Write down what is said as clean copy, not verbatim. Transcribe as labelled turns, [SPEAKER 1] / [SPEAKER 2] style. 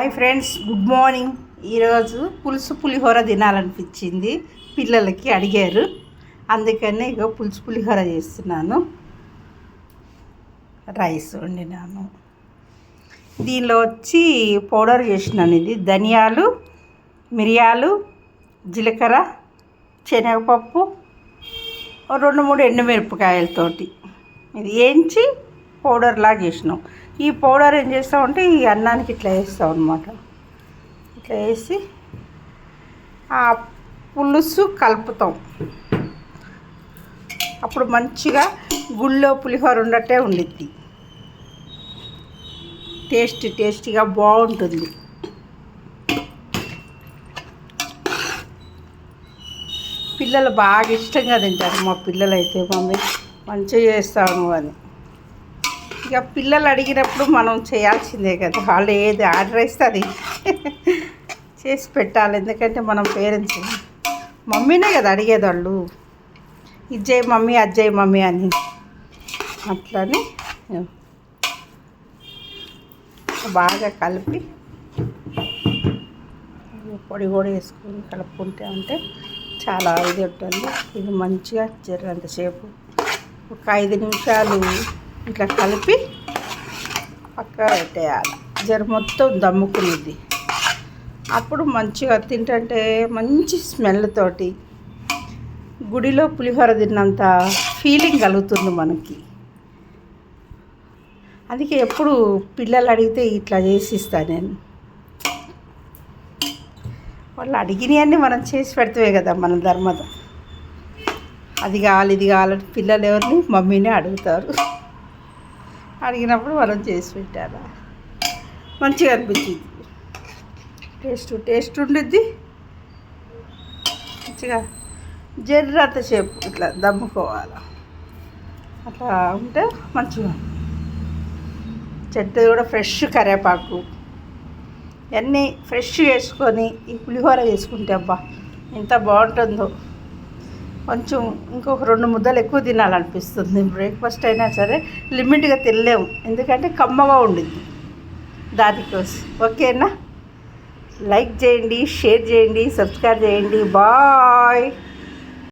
[SPEAKER 1] Hi friends, good morning. ఈరోజు పులిహోర తినాలనిపించింది. పిల్లలకి అడిగారు, అందుకనే ఇక పులిహోర చేస్తున్నాను. రైస్ వండినాను. దీనిలో వచ్చి పౌడర్ చేసినాను. ఇది ధనియాలు, మిరియాలు, జీలకర్ర, శనగపప్పు, 2-3 ఎండుమిరపకాయలతోటి ఇది వేయించి పౌడర్లా చేసినాం. ఈ పౌడర్ ఏం చేస్తామంటే ఈ అన్నానికి ఇట్లా వేస్తాం అన్నమాట. ఇట్లా వేసి ఆ పులుసు కలుపుతాం. అప్పుడు మంచిగా గుళ్ళో పులిహోర ఉన్నట్టే ఉండిద్ది. టేస్టీగా బాగుంటుంది. పిల్లలు బాగా ఇష్టంగా తింటారు. మా పిల్లలు అయితే మమ్మీ మంచిగా చేస్తాను అని. ఇక పిల్లలు అడిగినప్పుడు మనం చేయాల్సిందే కదా. వాళ్ళు ఏది ఆర్డర్ వేస్తే అది చేసి పెట్టాలి. ఎందుకంటే మనం పేరెంట్స్, మమ్మీనే కదా అడిగేది. వాళ్ళు ఇది చేయి మమ్మీ, అది చేయి మమ్మీ అని. అట్లని బాగా కలిపి పొడి కూడా వేసుకొని కలుపుకుంటే అంటే చాలా ఇది ఉంటుంది. ఇది మంచిగా జరంతసేపు ఒక 5 నిమిషాలు ఇట్లా కలిపి పక్క పెట్టేయాలి. మొత్తం దమ్ముకునేది. అప్పుడు మంచిగా తింటుంటే మంచి స్మెల్ తోటి గుడిలో పులిహోర తిన్నంత ఫీలింగ్ కలుగుతుంది మనకి. అందుకే ఎప్పుడు పిల్లలు అడిగితే ఇట్లా చేసి ఇస్తాను నేను. వాళ్ళు అడిగినవన్నీ మనం చేసి పెడితే కదా మన ధర్మత. అది కావాలి ఇది కావాలని పిల్లలు ఎవరిని మమ్మీనే అడుగుతారు. అడిగినప్పుడు మనం చేసి పెట్టారా మంచిగా అనిపించింది. టేస్ట్ ఉండిద్ది. మంచిగా జర్రంతసేపు ఇట్లా దమ్ముకోవాలి. అట్లా ఉంటే మంచిగా. చెట్టు కూడా ఫ్రెష్ కరివేపాకు అన్నీ ఫ్రెష్ వేసుకొని ఈ పులిహోర వేసుకుంటే అబ్బా ఎంత బాగుంటుందో. కొంచెం ఇంకొక 2 ముద్దలు ఎక్కువ తినాలనిపిస్తుంది. బ్రేక్ఫాస్ట్ అయినా సరే లిమిట్గా తినలేము, ఎందుకంటే కమ్మగా ఉండిద్ది దానికోసం. ఓకేనా? లైక్ చేయండి, షేర్ చేయండి, సబ్స్క్రైబ్ చేయండి. బాయ్.